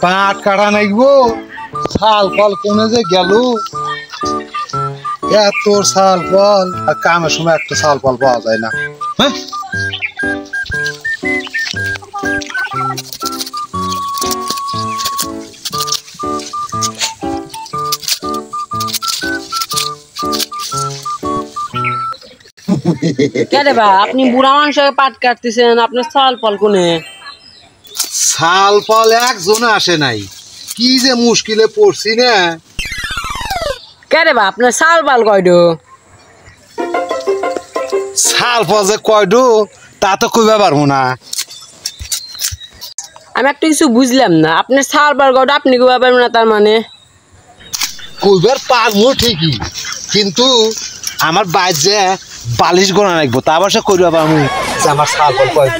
পাট কাটা নাইব শাল ফল কোনে যে গেল এত শাল ফল আর কামের সময় একটা শাল ফল পাওয়া যায় না হ্যাঁ কেরে বা আপনি বুড়া মানুষ পাট কাটতেছেন আপনার শাল ফল কোনে শাল ফল একজনে আসে নাই কি যে মুশকিলে পড়ছি না কেরে বা আপনার শাল ফল কয়ডো শাল ফল যে কয়ডো তা তো কইবা পারবো না আমি একটা কিছু বুঝলাম না আপনার শাল ফল কয়ডো আপনি কইবা পারবেন না তার মানে কইবার পারবো ঠিকই কিন্তু আমার বাজে বালিশ গোনা লাগবো তা আবার সে কইবা পারবো যে আমার শাল ফল কয়